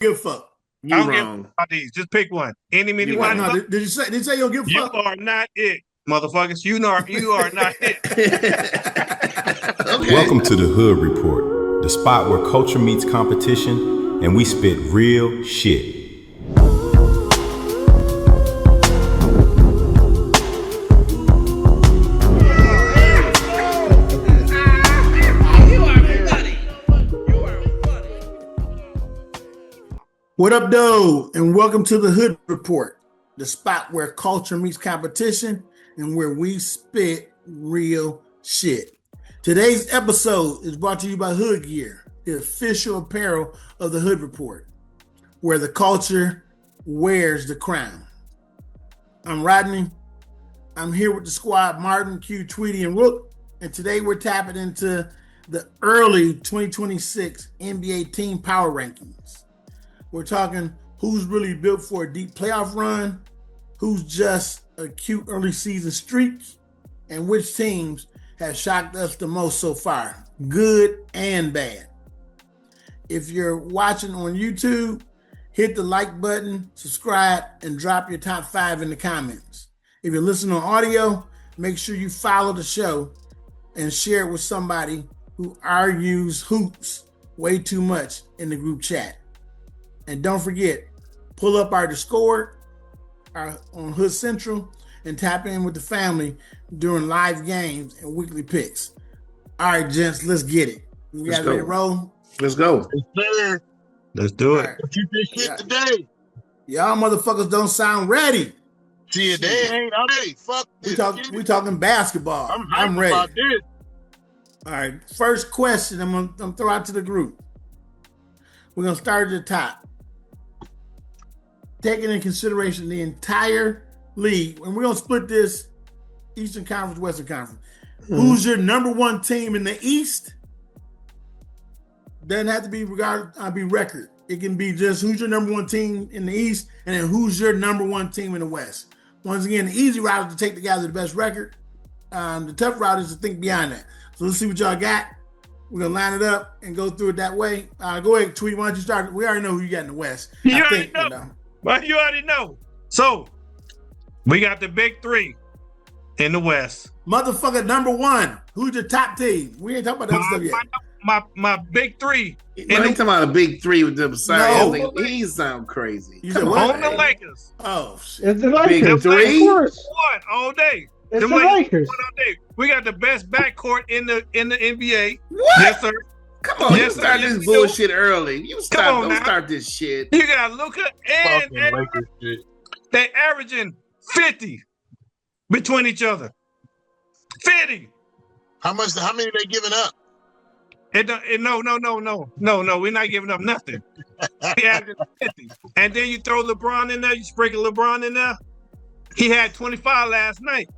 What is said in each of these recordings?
give a fuck. You I don't wrong. give about these. Just pick one. Any, many, You money. No, did you say you don't give a You fuck? are not it, motherfuckers. You are not it. Okay. Welcome to the Hood Report, the spot where culture meets competition and we spit real shit. What up, though? And welcome to the Hood Report, the spot where culture meets competition and where we spit real shit. Today's episode is brought to you by Hood Gear, the official apparel of the Hood Report, where the culture wears the crown. I'm Rodney. I'm here with the squad, Martin, Q, Tweedy, and Rook. And today we're tapping into the early 2026 NBA team power rankings. We're talking who's really built for a deep playoff run, who's just a cute early season streak, and which teams have shocked us the most so far, good and bad. If you're watching on YouTube, hit the like button, subscribe, and drop your top 5 in the comments. If you're listening on audio, make sure you follow the show and share it with somebody who argues hoops way too much in the group chat. And don't forget, pull up our Discord on Hood Central and tap in with the family during live games and weekly picks. All right, gents, let's get it. We got ready to roll? Let's go. Let's do it. Right. You did shit today. Y'all motherfuckers don't sound ready. See, they ain't ready. Fuck this. We talking basketball. I'm ready. About this. All right, first question I'm gonna throw out to the group. We're gonna start at the top. Taking into consideration the entire league, and we're gonna split this Eastern Conference, Western Conference. Who's your number one team in the East? Doesn't have to be be record. It can be just who's your number one team in the East, and then who's your number one team in the West. Once again, the easy route is to take the guys with the best record. The tough route is to think beyond that. So let's see what y'all got. We're gonna line it up and go through it that way. Go ahead, Tweedy. Why don't you start? We already know who you got in the West. You already know. Well, you already know. So we got the big three in the West. Motherfucker, number one. Who's your top team? We ain't talking about that stuff yet. My big three. No, he's talking about a big three with them. Sorry, No. he sound crazy. You said what? On the Lakers. Oh shit. It's the Lakers. Big three? Of course. One all day. It's Them the Lakers. One all day. We got the best backcourt in the NBA. What? Yes, sir. Come on, Yes, you start sir. this bullshit early. You on don't now. start this shit. You got Luka and Fucking Lakers shit. they averaging 50 between each other. 50. How many they giving up? No. We're not giving up nothing. He averaging 50. And then you throw LeBron in there. You sprinkle LeBron in there. He had 25 last night.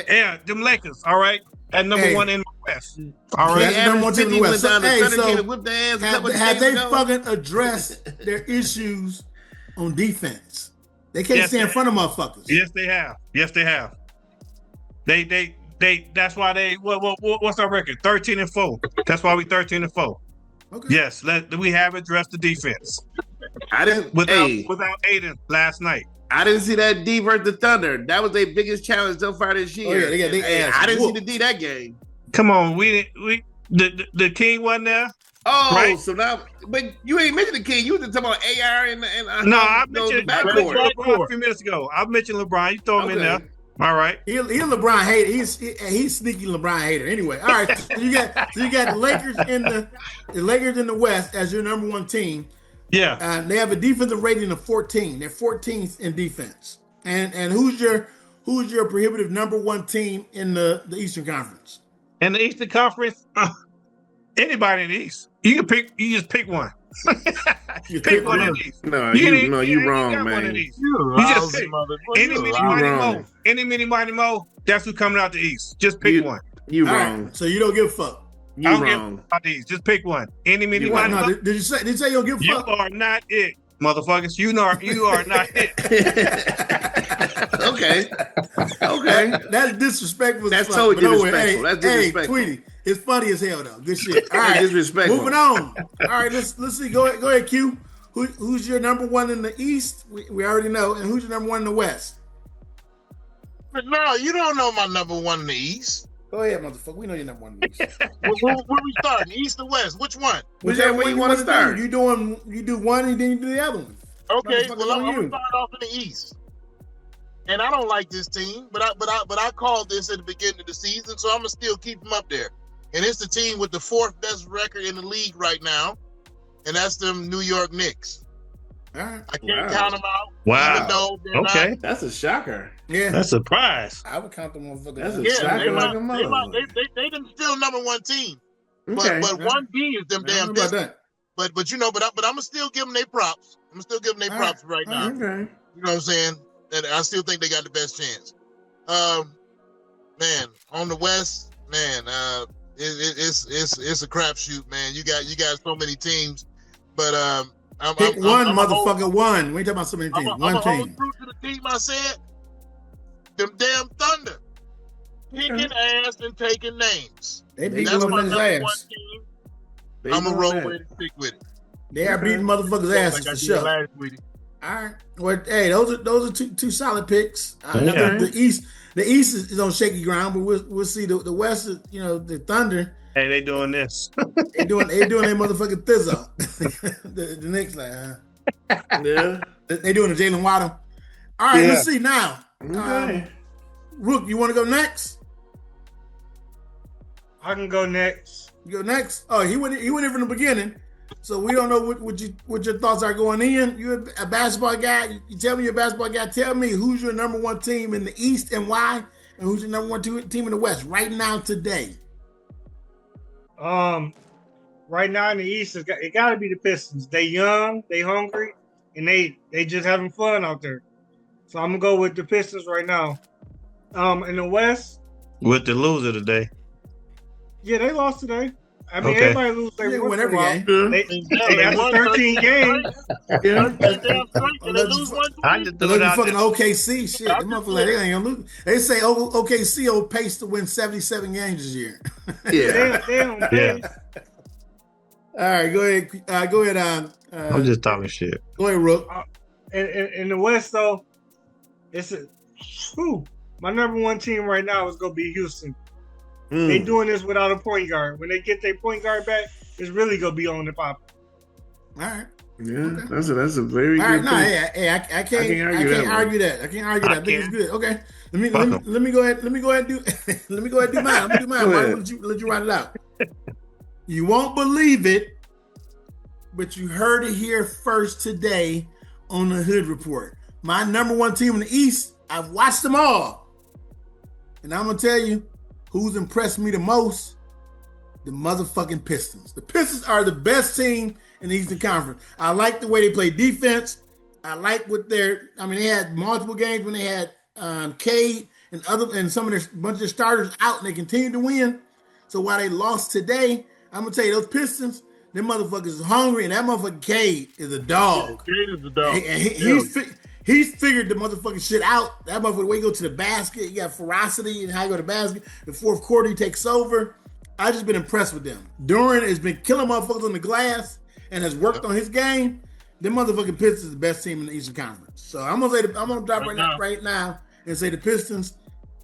Yeah, them Lakers. All right, at number one in the West. All right. That's number one team in the West. So, Whip their ass. have they fucking addressed their issues on defense? They can't stay in front of motherfuckers. Yes, they have. They. That's why they. What's our record? 13-4. That's why we 13-4. Okay. Yes, we have addressed the defense I didn't. without Aiden last night. I didn't see that D versus the Thunder. That was their biggest challenge so far this year. Oh, yeah, they I didn't see the D that game. Come on, the King wasn't there. Oh, right? So now, but you ain't mentioned the King. You was talking about AR and No, I mentioned mentioned backcourt. LeBron a few minutes ago. I mentioned LeBron. You throw him in there. All right. He a LeBron hater. He's sneaky LeBron hater. Anyway, all right. So you got the Lakers in the West as your number one team. Yeah. They have a defensive rating of 14. They're 14th in defense. And who's your prohibitive number one team in the Eastern Conference? In the Eastern Conference, anybody in the East. You just pick one. Pick one in the East. No, you wrong, man. You just pick. Any, mini, mighty, mo. That's who's coming out the East. Just pick one. You all wrong. Right, so you don't give a fuck. You wrong. wrong. About these. Just pick one. Any, mini, mighty, mo. Did you say you don't give a fuck? You are not it, motherfuckers. You are not it. Okay. That's disrespectful. That's totally disrespectful. That's disrespectful. Hey, Tweedy, it's funny as hell though. Good shit. All right, disrespectful. moving on. All right, let's see. Go ahead, Q. who's your number one in the East? We already know. And who's your number one in the West? But no, you don't know my number one in the East. Go ahead, motherfucker. We know you're number one in the East. Where we starting? East or West? Which one? Whichever way you want to start. You do one and then you do the other one. Okay, well I'm gonna start off in the East. And I don't like this team, but I called this at the beginning of the season, so I'm gonna still keep them up there. And it's the team with the fourth best record in the league right now, and that's them New York Knicks. All right. I can't count them out. Wow. Even though they're Okay. not, That's a shocker. Yeah. That's a surprise. I would count them motherfuckers. That's a yeah, shocker like a mother. they them still number one team. Okay. But 1B is them I don't damn know about Pistons. that. But I'm gonna still give them their props. I'm gonna still give them their props right now. Okay. You know what I'm saying? And I still think they got the best chance. Man, on the West, man, it's a crapshoot, man. You got so many teams, but Pick one, motherfucker. One. We ain't talking about so many teams. I'm One a hold team. true to the team. I said, them damn Thunder, kicking ass and taking names. They And beat that's my motherfuckers' number one ass. team. I'm gonna roll with it, stick with it. They are beating motherfuckers' asses Like I for did sure. last week. All right. Well, hey, those are two solid picks. Yeah. The East is on shaky ground, but we'll see. The West is, the Thunder. Hey, they doing this. They doing their motherfucking thizzo. the Knicks like, Yeah. they doing the Jalen Waddle. All right, Yeah. let's see now. Okay. Rook, you want to go next? I can go next. You go next. Oh, he went in from the beginning, so we don't know what your thoughts are going in. You're a basketball guy. You tell me you're a basketball guy. Tell me who's your number one team in the East and why, and who's your number one team in the West right now today. Right now in the East, it got to be the Pistons. They young, they hungry, and they just having fun out there. So I'm gonna go with the Pistons right now. In the West, With the loser today. yeah, they lost today. I mean, Okay. everybody loses They every win once in a every while. game. They after 13 games. Yeah. They lose one I to just They threw it looking out fucking there. OKC shit. Them motherfuckers like, they ain't gonna lose. They say OKC on pace to win 77 games this year. Yeah. They on Yeah. pace. All right, go ahead. Go ahead. I'm just talking shit. Go ahead, Rook. In the West, though, my number one team right now is gonna be Houston. They doing this without a point guard. When they get their point guard back, it's really gonna be on the pop. All right. Yeah. That's a very All right, good no, pick. I can't argue that. I can't argue that. I think it's good. Okay, let me go ahead. Let me go ahead and do. Let me go ahead and do mine. Let me do mine. Go ahead. Let you write it out. You won't believe it, but you heard it here first today on the Hood Report. My number one team in the East. I've watched them all, and I'm gonna tell you who's impressed me the most. The motherfucking Pistons. The Pistons are the best team in the Eastern Conference. I like the way they play defense. I like what they had multiple games when they had Cade and some of their bunch of their starters out, and they continued to win. So while they lost today, I'm gonna tell you those Pistons, them motherfuckers is hungry, and that motherfucking Cade is a dog. Cade is a dog. He's figured the motherfucking shit out. That motherfucker, the way he go to the basket, he got ferocity and how he go to the basket. The fourth quarter, he takes over. I just been impressed with them. Duran has been killing motherfuckers on the glass and has worked on his game. Them motherfucking Pistons is the best team in the Eastern Conference. So I'm gonna drop right now and say the Pistons.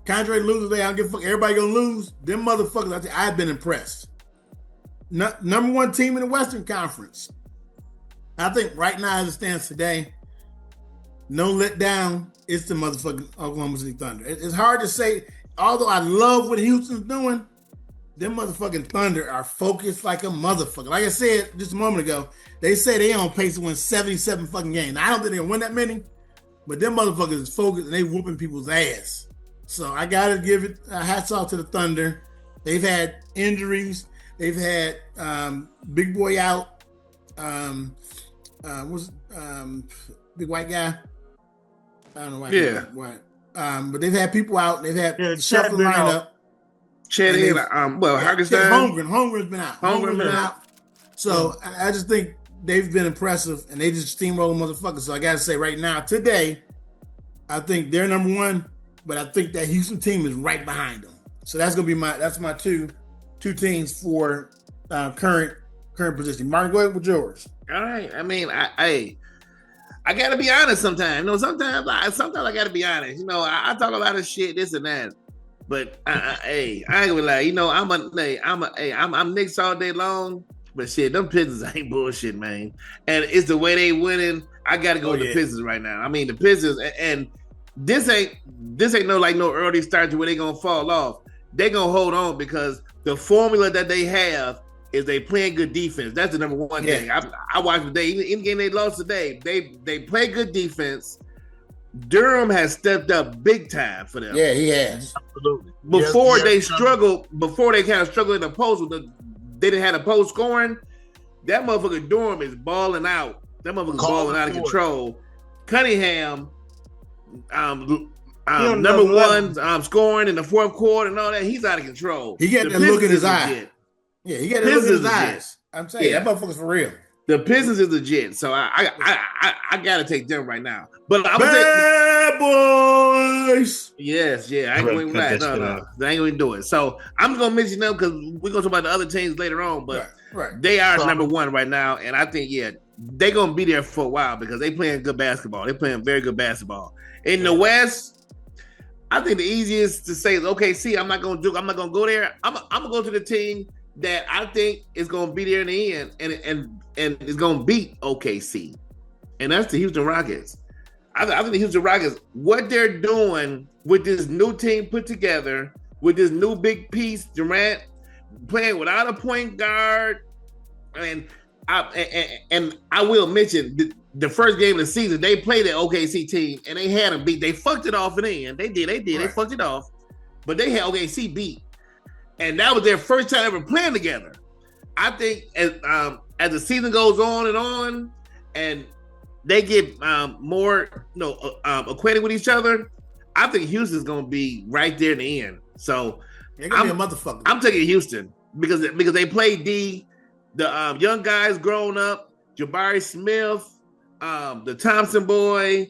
Contrary to losers, I don't give a fuck. Everybody gonna lose. Them motherfuckers, I've been impressed. Number one team in the Western Conference. I think right now as it stands today, no letdown, it's the motherfucking Oklahoma City Thunder. It's hard to say, although I love what Houston's doing, them motherfucking Thunder are focused like a motherfucker. Like I said just a moment ago, they say they on pace to win 77 fucking games. Now, I don't think they're gonna win that many, but them motherfuckers is focused and they whooping people's ass. So I gotta give it hats off to the Thunder. They've had injuries. They've had Big Boy out. Big white guy. I don't know why. Yeah. Why. But they've had people out. They've had shuffling been out. lineup. Chad And Hargenstein. Holmgren's been out. Holmgren's been out. So I just think they've been impressive, and they just steamroll motherfuckers. So I gotta say, right now, today, I think they're number one, but I think that Houston team is right behind them. So that's gonna be my two teams for current current position. Martin, go ahead with yours. All right. I mean, I gotta be honest sometimes. You know, sometimes I gotta be honest. You know, I talk a lot of shit, this and that. But I ain't gonna lie. You know, I'm Knicks all day long. But shit, them Pistons ain't bullshit, man. And it's the way they winning. I gotta go with the Pistons right now. I mean, the Pistons, and this ain't no early start to where they gonna fall off. They gonna hold on because the formula that they have is they playing good defense. That's the number one thing. I watched today, even the game they lost today. They play good defense. Durham has stepped up big time for them. Yeah, he has. Absolutely. Before they kind of struggled in the post, they didn't have a post scoring. That motherfucker Durham is balling out. That motherfucker's balling out of control. Cunningham, number one, scoring in the fourth quarter and all that. He's out of control. He got that look in his eye. Yeah, he got that look in his eyes. I'm saying that motherfucker's for real. The Pistons is legit, so I gotta take them right now. But I would boys. Yes, I ain't going to no. They ain't going to do it. So I'm gonna mention them because we're gonna talk about the other teams later on. But they are number one right now, and I think they're gonna be there for a while because they playing good basketball. They're playing very good basketball. In the West, I think the easiest to say is OKC. I'm not gonna go there. I'm gonna go to the team that I think is gonna be there in the end, and is gonna beat OKC, and that's the Houston Rockets. I think the Houston Rockets, what they're doing with this new team put together, with this new big piece, Durant playing without a point guard, and I will mention the first game of the season they played the OKC team and they had them beat. They fucked it off in the end. They did. Right. They fucked it off, but they had OKC beat, and that was their first time ever playing together. I think as the season goes on, and they get more, acquainted with each other, I think Houston's gonna be right there in the end. So they're gonna be a motherfucker. I'm taking Houston because they play D, the young guys growing up, Jabari Smith, the Thompson boy.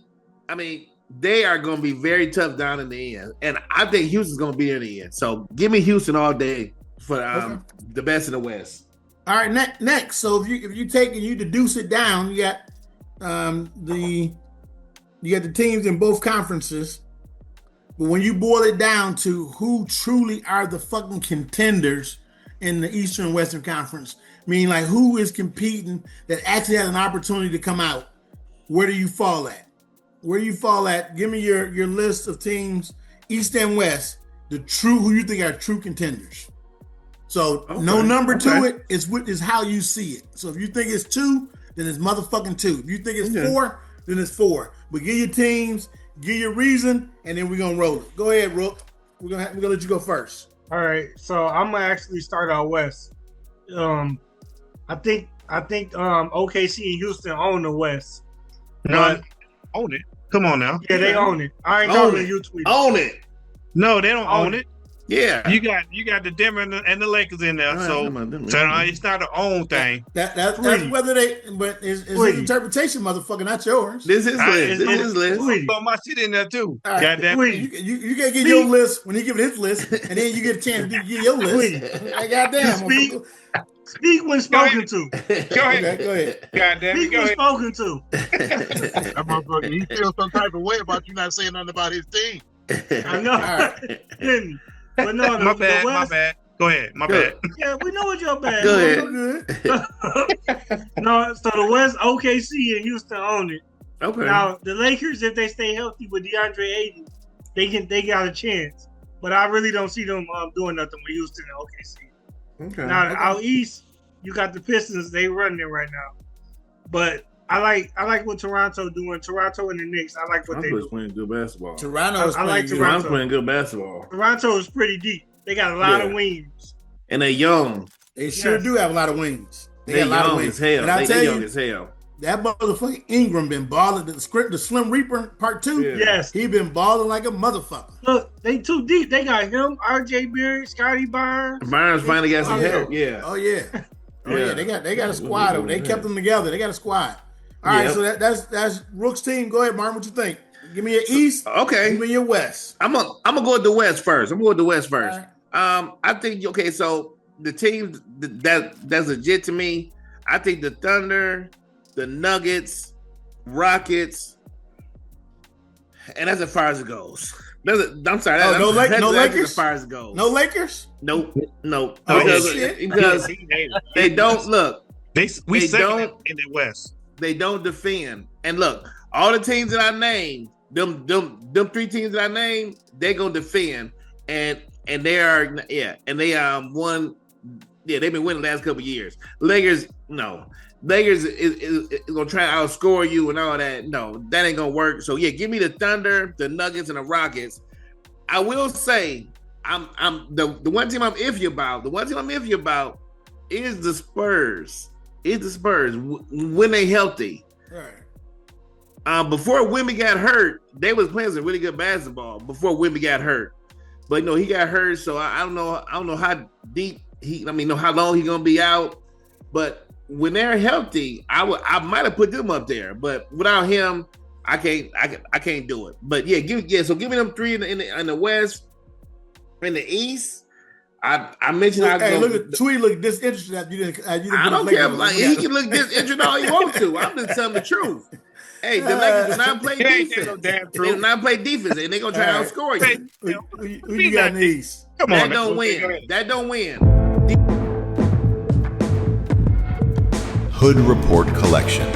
I mean, they are gonna be very tough down in the end, and I think Houston's gonna be in the end. So give me Houston all day for the best in the West. All right, next. So if you take and you deduce it down, you got the teams in both conferences, but when you boil it down to who truly are the fucking contenders in the Eastern and Western Conference, meaning like who is competing that actually has an opportunity to come out, where do you fall at? Give me your list of teams, East and West, who you think are true contenders. So no number to it. It's how you see it. So if you think it's 2, then it's motherfucking 2. If you think it's 4, then it's 4. But give your teams, give your reason, and then we're gonna roll it. Go ahead, Rook. We're gonna let you go first. All right. So I'm gonna actually start out West. I think OKC and Houston own the West. No, own it. Come on now. Yeah, they own it. I ain't talking to you, Tweedy. Own it. No, they don't own it. Yeah, you got the Denver and the Lakers in there, so it's not an own thing. That's whether but it's his interpretation, motherfucker, not yours. This is his list. Throw my shit in there too. Right. Goddamn. You gotta get your list when he give his list, and then you get a chance to give your list. Goddamn. Speak when spoken to. Go ahead. Go ahead. Goddamn. Speak when spoken to. That motherfucker, he feels some type of way about you not saying nothing about his team. I know. Right. But no, my bad. Go ahead. My bad. Yeah, we know what your bad. Go ahead. No, so the West, OKC and Houston own it. Okay. Now the Lakers, if they stay healthy with DeAndre Ayton, they got a chance. But I really don't see them doing nothing with Houston and OKC. Okay. Now out east, you got the Pistons. They running it right now. But I like what Toronto doing. Toronto and the Knicks. I like what they do. Playing good basketball. Toronto's playing good basketball. Toronto is pretty deep. They got a lot of wings. And they're young. They sure do have a lot of wings. They got a lot of wings. And I tell young as hell. That motherfucking Ingram been balling. The Slim Reaper Part 2. Yeah. Yes. He been balling like a motherfucker. Look, they too deep. They got him, RJ Barrett, Scotty Barnes. Barnes finally got some help. Yeah. Oh yeah. They got a squad over. They kept them together. They got a squad. All right, so that's Rook's team. Go ahead, Martin. What you think? Give me your East. Okay. Give me your West. I'm gonna go with the West first. All right. I think so the teams that's legit to me, I think the Thunder, the Nuggets, Rockets, and that's as far as it goes. I'm sorry. No Lakers. As far as it goes. No Lakers. Nope. Because they don't look. We don't in the West. They don't defend. And look, all the teams that I named, them 3 teams that I named, they gonna defend. And they are won. Yeah, they've been winning the last couple of years. Lakers, no. Lakers is gonna try to outscore you and all that. No, that ain't gonna work. So yeah, give me the Thunder, the Nuggets, and the Rockets. I will say, I'm the one team I'm iffy about. The one team I'm iffy about is the Spurs. When they healthy. Right. Before Wemby got hurt, they was playing some really good basketball. Before Wemby got hurt, but he got hurt. So I don't know how deep how long he's gonna be out. But when they're healthy, I might have put them up there, but without him, I can't do it. But so give me them 3 in the West. In the East, I mentioned Tweedy look disinterested after you didn't. I don't care. He can look disinterested all he wants to. I'm just telling the truth. Hey, the Lakers do not play defense. They do not play defense, and they're gonna try to outscore you. Who you got in the East? Come on, that don't win. Hood Report Collection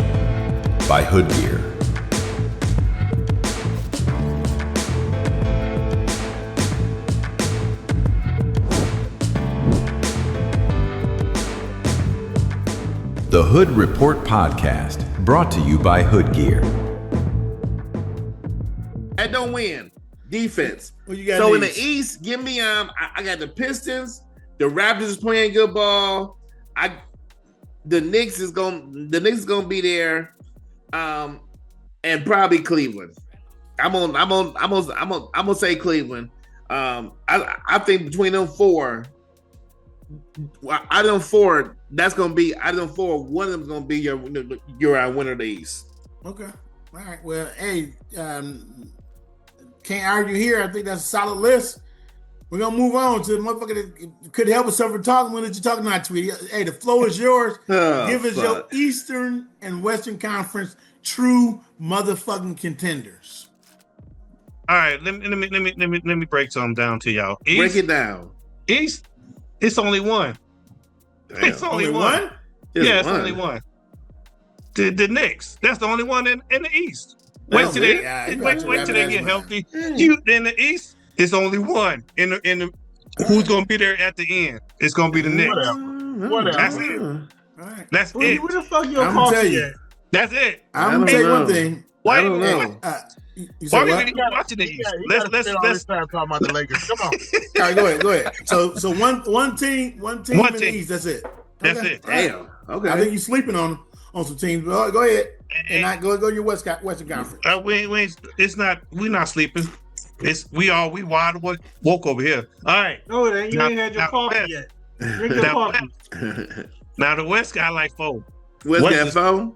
by Hood Gear. The Hood Report Podcast, brought to you by Hood Gear. That don't win. Defense. What you got so in the East, give me I got the Pistons. The Raptors is playing good ball. The Knicks is gonna be there, and probably Cleveland. I'm gonna say Cleveland. I think between them 4, out of them 4, that's gonna be out of them 4. One of them's gonna be your winner of the East. Okay, all right. Well, hey, can't argue here. I think that's a solid list. We're gonna move on to the motherfucker that could help us over talking. When you're talking about Tweedy, hey, the floor is yours. Give us your Eastern and Western Conference true motherfucking contenders. All right, let me break something down to y'all. East, break it down. East, it's only one. Damn. It's only one. Yeah, it's only one. The Knicks. That's the only one in the East. Wait till they get healthy. In the East. It's only one in the who's gonna be there at the end. It's gonna be the Knicks. Whatever. That's it. All right. That's it. Where the fuck your I'm gonna tell you. at? That's it. I'm gonna tell you one thing. I don't know. Why are you watching the East? Let's talk about the Lakers. Come on. All right, go ahead. So one team in the East. That's it. That's it. Damn. Okay. I think you're sleeping on some teams. But go ahead and not go to your Western Conference. We're not sleeping. We wide woke over here. All right. No, you ain't had your coffee yet. Drink your coffee. Now the West got like 4. West got 4?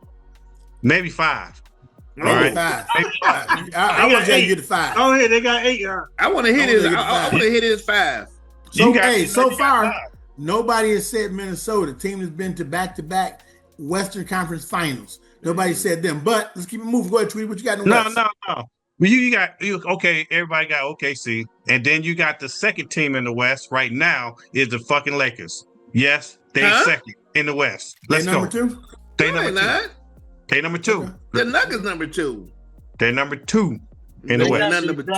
Maybe 5. All right. 5. I want you to get to 5. Oh, yeah, they got 8. I want to hit it. I want to hit his 5. So far, nobody has said Minnesota. The team has been to back-to-back Western Conference Finals. Nobody said them. But let's keep it moving. Go ahead, Tweedy. What you got in the West? No. You got everybody got OKC, and then you got the second team in the West right now is the fucking Lakers. Yes, they're second in the West. Let's go. Number 2? They number 2. They number 2. Okay. The Nuggets number 2. They're number 2 in the West. Number 2.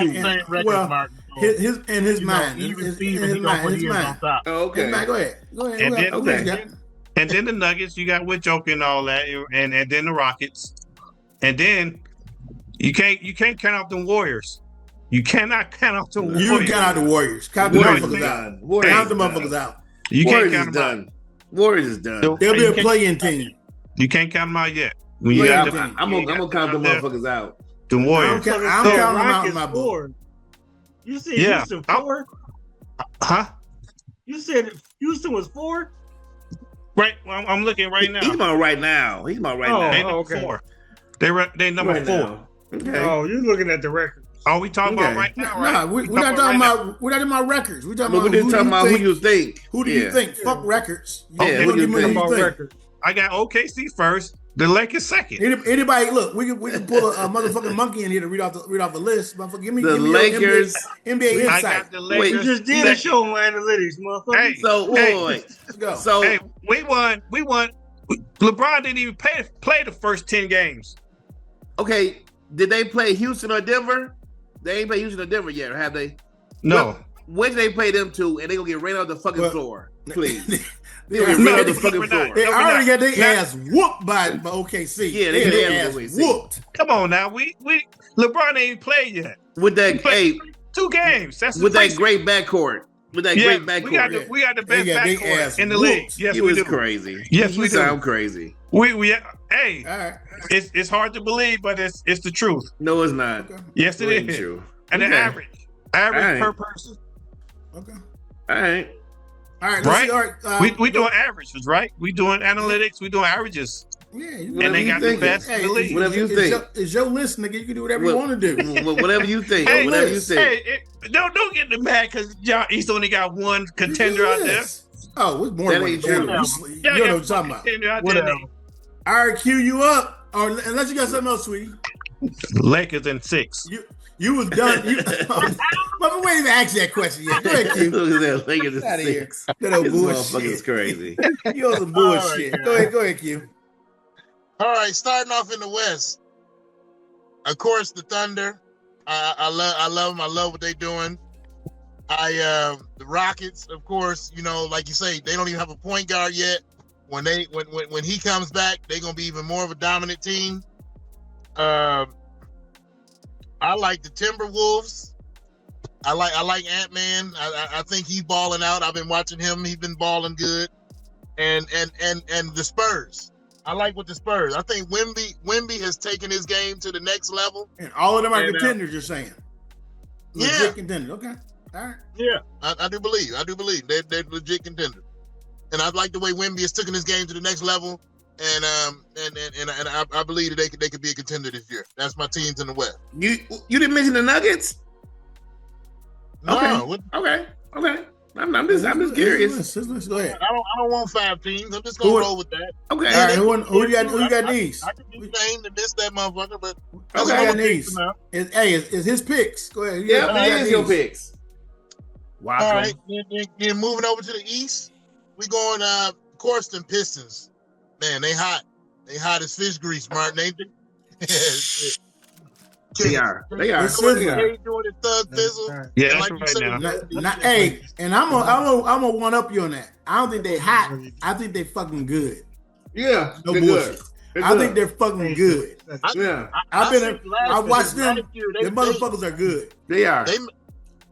Well, his mind. Oh, okay. Go ahead. And then the Nuggets, you got with Joker and all that, and then the Rockets, and then. You can't count out the Warriors. You cannot count out the Warriors. You count out the Warriors. Count the motherfuckers out. Count the motherfuckers out. You can't count them out. Warriors is done. They'll be a play-in team. You can't count them out yet. I'm gonna count the motherfuckers out. The Warriors. I'm counting them out in my book. You said Houston 4? Huh? You said Houston was 4? Right. Well, I'm looking right now. He's about right now. They number 4. They number 4. Okay. Oh, you're looking at the records. Oh, we talking about right now, right? Nah, we're not talking about. We're not talking about records. We're talking about. We're talking about who you think. Who do you think? Fuck records. Okay, who do you think? Records. I got OKC first. The Lakers second. Anybody? Look, we can pull a motherfucking monkey in here to read off the list. Motherfucker, give me the Lakers. NBA insight. I got the Lakers. We just did a show on analytics, motherfucker. Hey, let's go. So hey, we won. LeBron didn't even play the first 10 games. Okay, did they play Houston or Denver? They ain't play Houston or Denver yet, or have they? No. When did they play them two, and they gonna get ran off the fucking floor? Please. They already got their ass whooped by OKC. Yeah, they got their ass whooped. Come on now, LeBron ain't played yet. With that, 2 games. That's with that great backcourt. With that great backcourt. We got the best backcourt in the league. Yes, we do. Crazy. Yes, we do. Sound crazy. Hey, all right. It's hard to believe, but it's the truth. No, it's not. Okay. Yes, it is. True. And the average per person. Okay. All right. Right. We doing averages, right? We doing analytics. We doing averages. Yeah, and they got the best in the league. Whatever you think. It's your list, nigga. You can do whatever you want to do. Whatever you think. Whatever you think. Don't get mad because East only got one contender out there. Oh, it's more that than ain't true. You know what I'm talking about. All right, cue you up. Or unless you got something else, sweetie. Lakers in 6. You was done. But we ain't even ask that question yet. Go ahead, Q. Lakers in 6. That old bullshit. Motherfucker's crazy. You on some bullshit. Right, go ahead, Q. All right, starting off in the West. Of course, the Thunder. I love them. I love what they're doing. The Rockets, of course, like you say, they don't even have a point guard yet. When he comes back, they're gonna be even more of a dominant team. I like the Timberwolves. I like Ant-Man. I think he's balling out. I've been watching him. He's been balling good. And the Spurs. I like what the Spurs. I think Wemby has taken his game to the next level. And all of them are contenders, you're saying? Legit contenders. Okay. All right. Yeah, I do believe. They're legit contenders. And I like the way Wemby has taken his game to the next level. And I believe that they could be a contender this year. That's my teams in the West. You didn't mention the Nuggets? No. Okay. I'm just curious. Let's go ahead. I don't want 5 teams. I'm just gonna roll with that. Okay. All right. Who you got these? I can be named to miss that motherfucker, but who got these? Is his picks? Go ahead. Yeah, it is your picks. Wow. All right. Then moving over to the East, we going of course the Pistons. Man, they hot. They hot as fish grease, Martin, ain't they? They are. They doing the thug fizzle. Yeah, like right now. Hey, and I'm gonna one up you on that. I don't think they hot. I think they fucking good. Yeah, no bullshit. I think they're fucking good. I watched them. The motherfuckers are good. They are.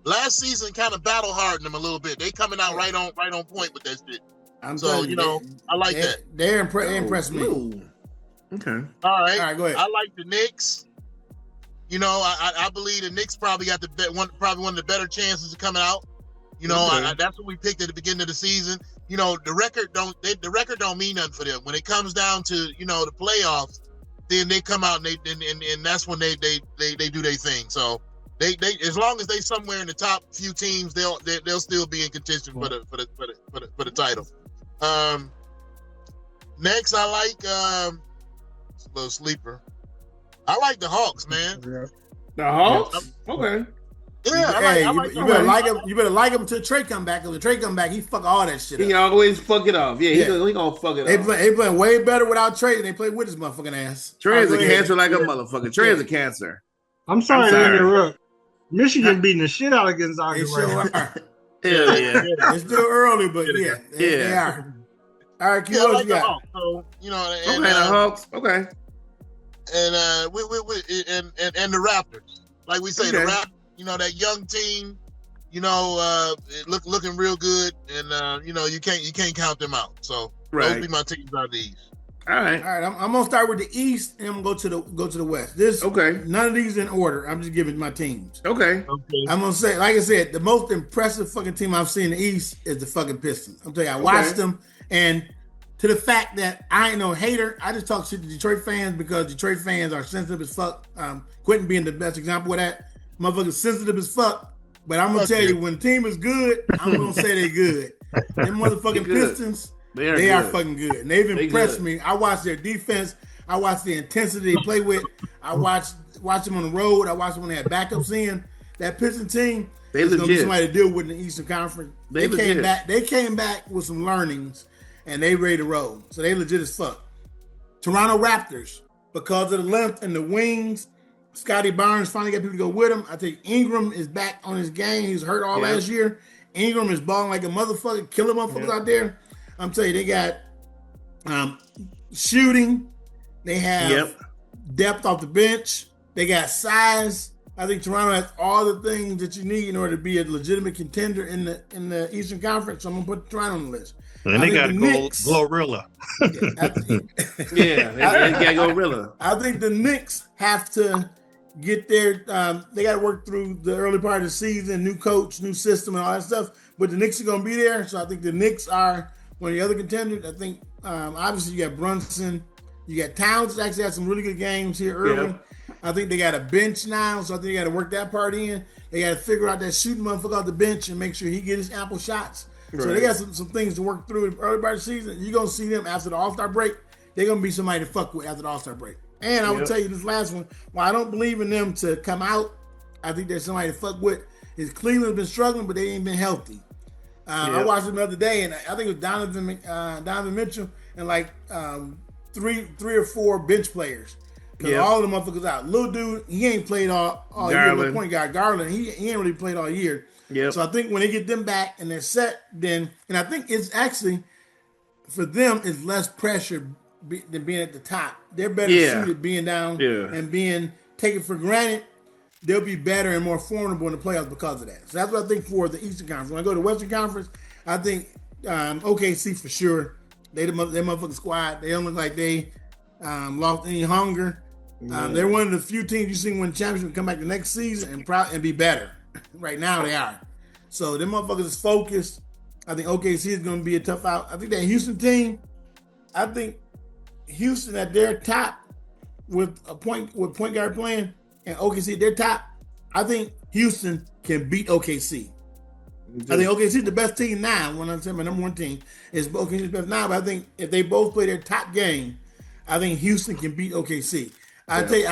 Last season kind of battle hardened them a little bit. They coming out right on point with that shit. I like that. They impressed me. Ooh. Okay. All right, go ahead. I like the Knicks. I believe the Knicks probably got one of the better chances of coming out. That's what we picked at the beginning of the season. The record don't mean nothing for them. When it comes down to the playoffs, then they come out and that's when they do their thing. So they as long as they somewhere in the top few teams, they'll still be in contention for the title. Next, I like a little sleeper. I like the Hawks, man. The Hawks? Okay. Yeah, you better like him. You better like him until Trey come back. Because if Trey come back, he fuck all that shit up. He always fuck it off. Yeah, he gonna fuck it off. They playing way better without Trey than they play with his motherfucking ass. Trey is a cancer like a motherfucker. Trey is a cancer. I'm sorry to interrupt. Michigan beating the shit out of Gonzaga. They sure are. Hell yeah. It's still early, but they are. All right, Q, what you got? Hawks, so, the Hawks. Okay. And we and the Raptors, like we say, the Raptors, that young team, looking real good, and you can't count them out. So those be my teams out of the East. All right. I'm gonna start with the East, and I'm gonna go to the West. None of these in order. I'm just giving my teams. Okay. I'm gonna say, like I said, the most impressive fucking team I've seen in the East is the fucking Pistons. I'm telling you, I watched them, and to the fact that I ain't no hater, I just talk shit to Detroit fans because Detroit fans are sensitive as fuck. Quentin being the best example of that. Motherfuckers sensitive as fuck. But I'm gonna tell you, when the team is good, I'm gonna say they good. Them motherfucking Pistons, they are fucking good. And they've impressed me. I watch their defense. I watch the intensity they play with. I watch them on the road. I watch them when they have backups in. That Pistons team is going to be somebody to deal with in the Eastern Conference. They came back with some learnings, and they ready to roll. So they legit as fuck. Toronto Raptors, because of the length and the wings, Scotty Barnes finally got people to go with him. I think Ingram is back on his game. He was hurt all last year. Ingram is balling like a motherfucker, killing motherfuckers out there. I'm telling you, they got shooting. They have depth off the bench. They got size. I think Toronto has all the things that you need in order to be a legitimate contender in the Eastern Conference. So I'm gonna put Toronto on the list. And they got Glorilla. They got Glorilla. I think the Knicks have to get their. They got to work through the early part of the season, new coach, new system, and all that stuff. But the Knicks are gonna be there. So I think the Knicks are one of the other contenders. I think obviously you got Brunson. You got Towns actually had some really good games here early. Yep. I think they got a bench now, so I think they got to work that part in. They got to figure out that shooting motherfucker off the bench and make sure he gets his ample shots. Right. So they got some things to work through in the early part of the season. You're going to see them after the All-Star break. They're going to be somebody to fuck with after the All-Star break. And I will tell you this last one, while I don't believe in them to come out, I think there's somebody to fuck with. Is Cleveland's been struggling, but they ain't been healthy. I watched them the other day, and I think it was Donovan Mitchell and like three or four bench players. Because all of the motherfuckers out. Little dude, he ain't played all year. Little point guard Garland, he ain't really played all year. Yep. So I think when they get them back and they're set, then, and I think it's actually, for them, it's less pressure than being at the top. They're better suited being down and being taken for granted. They'll be better and more formidable in the playoffs because of that. So that's what I think for the Eastern Conference. When I go to the Western Conference, I think OKC for sure. They motherfucking squad. They don't look like they lost any hunger. They're one of the few teams you see win championship come back the next season and be better. Right now they are. So them motherfuckers is focused. I think OKC is going to be a tough out. I think that Houston team. I think Houston at their top with point guard playing and OKC at their top. I think Houston can beat OKC. I think OKC is the best team now. When I'm saying my number one team is OKC's best now, but I think if they both play their top game, I think Houston can beat OKC. I tell you,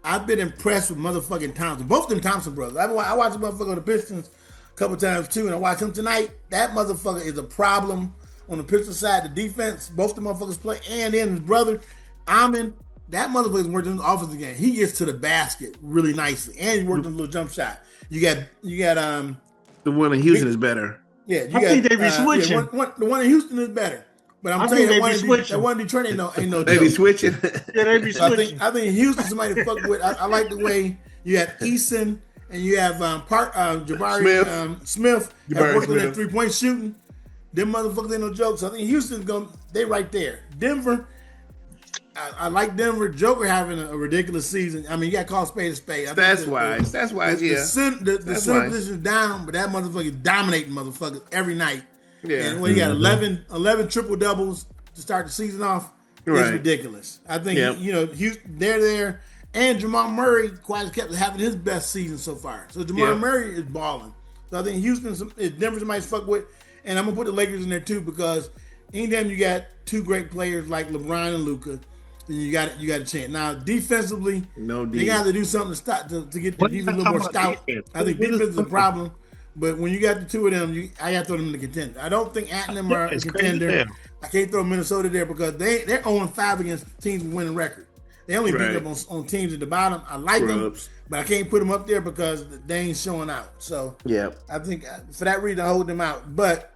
I've been impressed with motherfucking Thompson. Both them Thompson brothers. I watched the motherfucker on the Pistons a couple times too, and I watched him tonight. That motherfucker is a problem on the Pistons side. The defense, both the motherfuckers play, and then his brother, Amin. That motherfucker is working in the offensive game. He gets to the basket really nicely, and he worked on a little jump shot. You got the one in Houston is better. Yeah, I think they be switching. The one in Houston is better. But I'm telling you, that one in Detroit ain't no joke. They be switching. Yeah, they be switching. I think Houston somebody to fuck with. I like the way you have Eason and you have Jabari Smith have worked on that 3-point shooting. Them motherfuckers ain't no jokes. So I think Houston's they right there. Denver, I like Denver. Joker having a ridiculous season. I mean, you got to call spade a spade. That's why. The center position is down, but that motherfucker is dominating motherfuckers every night. Yeah. And when you got 11 triple doubles to start the season off, it's ridiculous. I think Houston, they're there, and Jamal Murray quite kept having his best season so far. So Jamal Murray is balling. So I think Denver's somebody to fuck with, and I'm gonna put the Lakers in there too because anytime you got two great players like LeBron and Luka, then you got a chance. Now defensively, they got to do something to stop to get the defense a little more stout. I think defense is a problem. But when you got the two of them, I got to throw them in the contender. I don't think Atlanta are a contender. I can't throw Minnesota there because they're 0-5 against teams with winning record. They only beat up on teams at the bottom. I like them, but I can't put them up there because they ain't showing out. So I think for that reason, I hold them out. But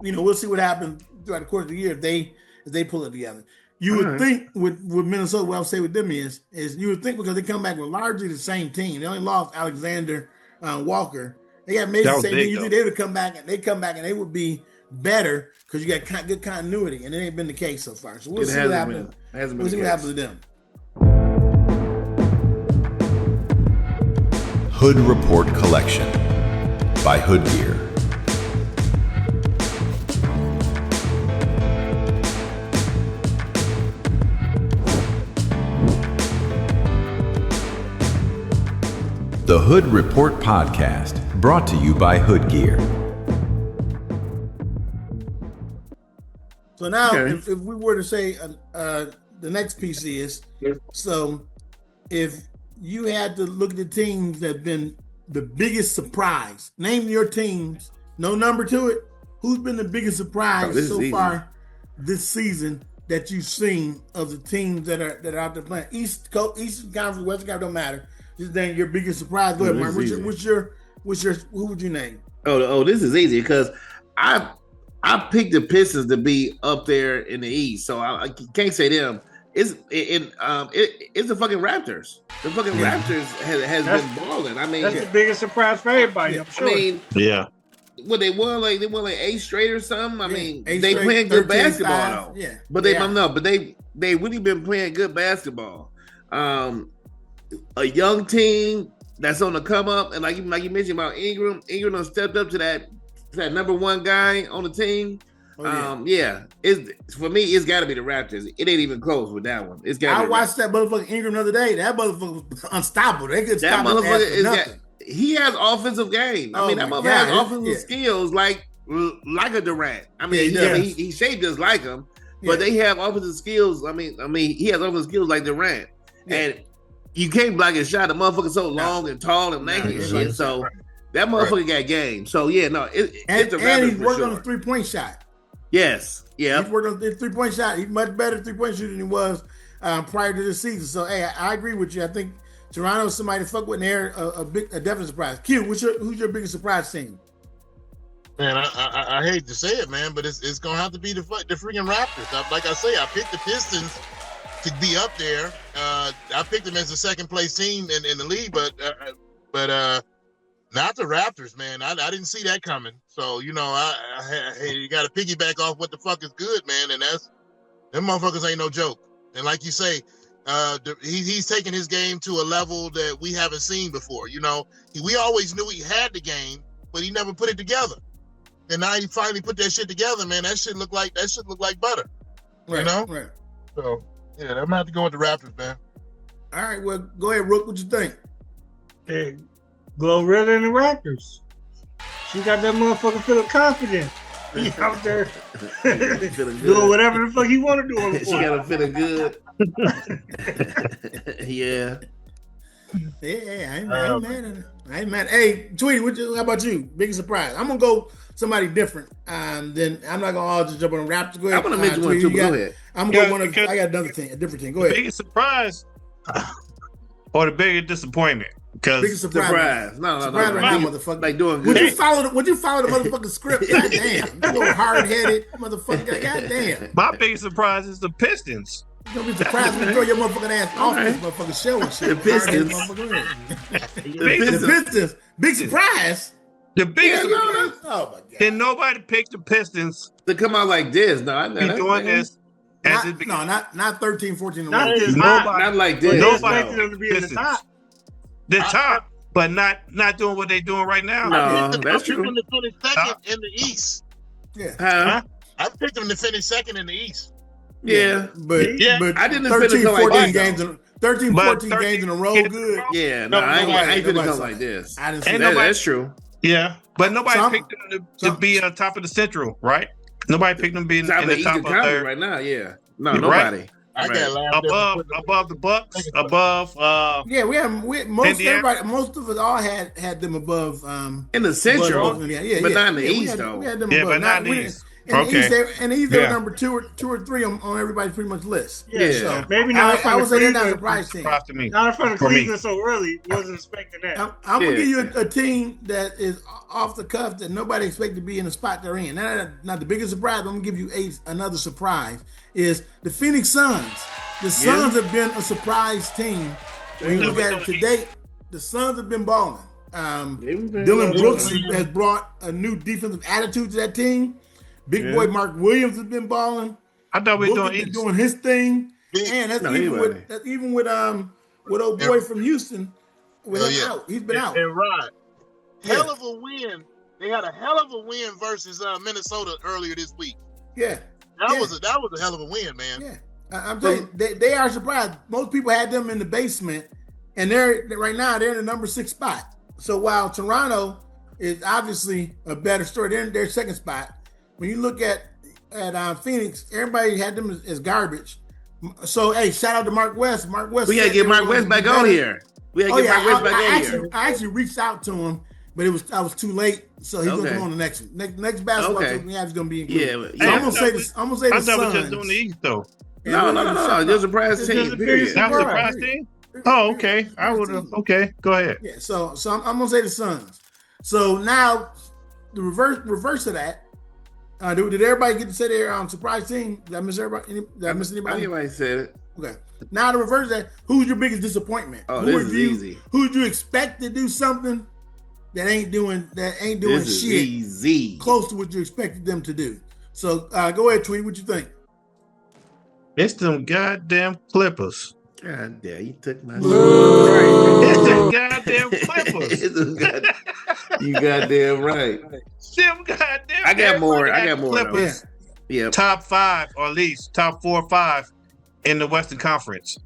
we'll see what happens throughout the course of the year if they pull it together. You would think with Minnesota, what I'll say with them is you would think because they come back with largely the same team. They only lost Alexander Walker. They got made the same thing. You think they would come back and they would be better because you got good continuity, and it ain't been the case so far. So we'll see what happens. We'll see what happens to them. Hood Report Collection by Hood Gear. The Hood Report Podcast, brought to you by Hood Gear. So now, if we were to say the next piece is, so if you had to look at the teams that have been the biggest surprise, name your teams, no number to it. Who's been the biggest surprise far this season that you've seen of the teams that are out there playing? East Conference, Western Conference, don't matter. Just then your biggest surprise. Go ahead, Mark. Who would you name? Oh, this is easy because I picked the Pistons to be up there in the East, so I can't say them. It's the fucking Raptors. The fucking Raptors has been balling. I mean, that's the biggest surprise for everybody. I'm sure. I mean, well, they won like 8 straight or something. I mean, they playing good basketball though. Yeah, but they really been playing good basketball. A young team that's on the come up, and like you mentioned about Ingram stepped up to that number one guy on the team. It's for me. It's got to be the Raptors. It ain't even close with that one. It's got. I watched that motherfucking Ingram the other day. That motherfucker was unstoppable. They could stop him for nothing. He has offensive game. I mean, that motherfucker has offensive skills like a Durant. I mean, he shaped just like him, but they have offensive skills. I mean, he has offensive skills like Durant, and you can't block his shot. The motherfucker so long and tall and lanky and shit. So that motherfucker got game. So it's a Raptors. And he's working on a 3-point shot. Yes. Yeah. He's working on the 3-point shot. He's much better 3-point shooter than he was prior to this season. So, hey, I agree with you. I think Toronto's somebody to fuck with, and they're a definite surprise. Q, who's your biggest surprise team? Man, I hate to say it, man, but it's gonna have to be the freaking Raptors. Like I say, I picked the Pistons to be up there. I picked them as the second place team in the league, but not the Raptors, man. I didn't see that coming. So, you got to piggyback off what the fuck is good, man. And them motherfuckers ain't no joke. And like you say, he's taking his game to a level that we haven't seen before. We always knew he had the game, but he never put it together. And now he finally put that shit together, man. That shit look like butter. Right, right. So, I'm going to have to go with the Raptors, man. All right, well, go ahead, Rook. What you think? Hey, Glorilla and the Raptors. She got that motherfucker feeling confident. He out there doing whatever the fuck he want to do on the court. She got him feeling good. Yeah, I ain't mad at it. I ain't mad. Hey, Tweedy, how about you? Biggest surprise? I'm gonna go somebody different. Then I'm not gonna all just jump on the Raptors. Go ahead. I'm gonna mention one too. Go ahead. I'm gonna go one. I got another thing, a different thing. Go ahead. Biggest surprise or the biggest disappointment? Biggest surprise. No, motherfucker. Like doing good. Would you follow the motherfucking script? Goddamn. You little hard-headed motherfucker. Goddamn. My biggest surprise is the Pistons. Don't be surprised when you throw your motherfucking ass off this motherfucking show and shit. The Pistons. The Pistons. Big surprise. The biggest surprise. Oh, my God. Then nobody picked the Pistons to come out like this. No, I know. Doing this. Not 13, 14. Not like this. Nobody expected them to be in the top. The top, but not doing what they're doing right now. No, that's true. I picked them to finish second in the East. Yeah. I picked them to finish second in the East. Yeah, but I didn't 13, 14 games in 13, 14 games in a row good. Yeah, I ain't gonna come like this. I didn't see that. That's true. Yeah, but nobody picked them to be on top of the Central, right? Nobody picked them being in the top of third right now. Yeah, no, nobody. Right? I got above the Bucks, above. Most of us all had them above. In the Central, but not in the East though. We had them above. But not in the East. And the East, they were number two or three on everybody's pretty much list. So maybe not. I would say they're not a surprise team. Not in front of Cleveland so early. Wasn't expecting that. I'm gonna give you a team that is off the cuff that nobody expected to be in the spot they're in. Not the biggest surprise. But I'm gonna give you another surprise. Is the Phoenix Suns. The Suns have been a surprise team. When you look at it to date, the Suns have been balling. Dylan Brooks has brought a new defensive attitude to that team. Big boy Mark Williams has been balling. I thought we were doing his thing. And that's even with old boy from Houston. With him out. He's been out. And Rod, hell of a win. They had a hell of a win versus Minnesota earlier this week. Yeah. That was a hell of a win, man. Yeah, I'm telling you, they are surprised. Most people had them in the basement and they're right now they're in the number 6 spot. So while Toronto is obviously a better story, they're in their 2nd spot. When you look at Phoenix, everybody had them as garbage. So hey, shout out to Mark West. Mark West. We gotta get Mark West back on here. We gotta get Mark West back on here. I actually reached out to him, but I was too late. So he's gonna come on the next one. Next basketball team we have is gonna be included. Yeah. So I'm gonna say this. I'm gonna say the Suns. I thought we just doing the East though. No. Just a surprise team. That was a surprise team. Oh, okay. I would have. Okay, go ahead. Yeah. So I'm gonna say the Suns. So now the reverse of that. Did everybody get to say their surprise team? Did I miss everybody? Did I miss anybody? Anybody said it. Okay. Now the reverse of that. Who's your biggest disappointment? Oh, this is easy. Who would you expect to do something that ain't doing this shit easy. Close to what you expected them to do? So go ahead, Tweedy. What you think? It's them goddamn Clippers. God damn, you took my It's them goddamn Clippers. You goddamn right. Them goddamn. I got more. Clippers. Yeah. Top 5, or at least top 4 or 5 in the Western Conference.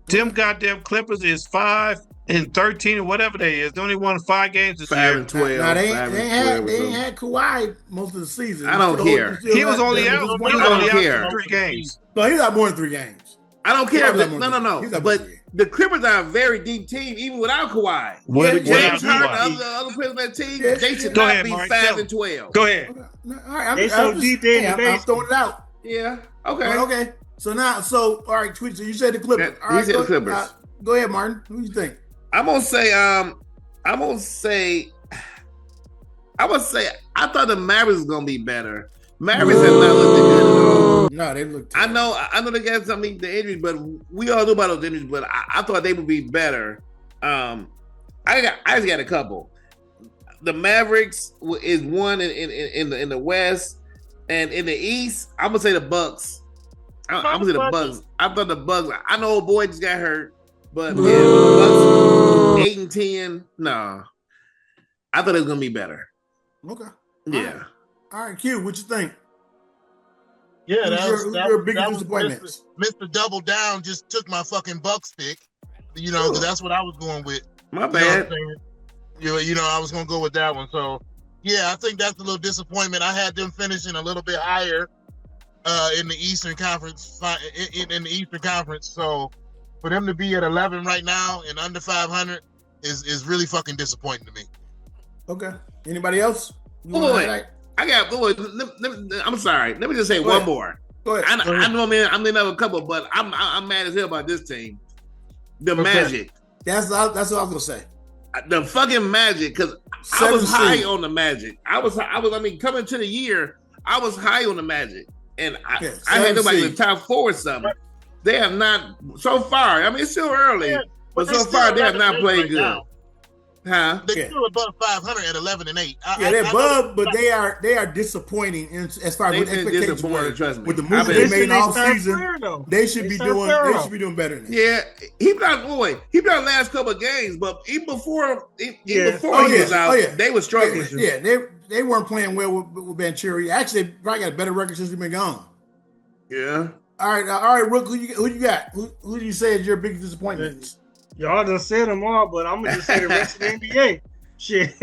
Them goddamn Clippers is 5 and 13 or whatever they is. They only won 5 games this 5 year. and 12. Now they ain't had Kawhi most of the season. I don't care. He was only out. He was only out for 3 games. No, he's out more than 3 games. I don't care. No. But the Clippers are a very deep team, even without Kawhi. Without Harden, the other players on that team, they should Go not ahead, be Mark. 5 and 12. Go ahead. Okay. All right, They so deep there. I'm throwing it out. Yeah. Okay. Okay. So all right, Tweety. So you said the Clippers. Yeah, all right, said the Clippers. Go ahead, Martin. Who do you think? I'm gonna say. I thought the Mavericks was gonna be better. Mavericks have not looked good at all. No, they look. I know they got some the injuries, but we all know about those injuries. But I thought they would be better. I just got a couple. The Mavericks is one in the West, and in the East, I'm gonna say the Bucks. I'm gonna say the Bucks. I thought the Bucks. I know old boy just got hurt, but yeah, the Bucks 8 and 10. No, I thought it was gonna be better. Okay. Yeah. All right, Q. What you think? Yeah, Who's your biggest disappointment? Mr. Double Down just took my fucking Bucks pick. Because that's what I was going with. My bad. I was gonna go with that one. So yeah, I think that's a little disappointment. I had them finishing a little bit higher in the Eastern Conference. In the Eastern Conference, so for them to be at 11 right now and under 500 is really fucking disappointing to me. Okay. Anybody else? I'm sorry. Let me just say one more. Go ahead. I know, man. I'm in a couple, but I'm mad as hell about this team. The Magic. That's what I was gonna say. The fucking Magic, because I was high on the Magic. I mean, coming to the year, I was high on the Magic, and I had nobody in the top 4 or something. They have not so far. I mean, it's still early, but so far they have not played good. Now. Huh? They're still above 500 at 11 and 8. They're above, but they are disappointing as far as what expectations were. Trust me. With the moves they made all season, they should be doing better than that. Yeah, he played last couple of games, but even before he was out, they were struggling. Yeah, they weren't playing well with Bancheri. Actually, they probably got a better record since he's been gone. Yeah. All right, Rook. Who you got? Who do you say is your biggest disappointment? Y'all done said them all, but I'm gonna just say the rest of the NBA. Shit.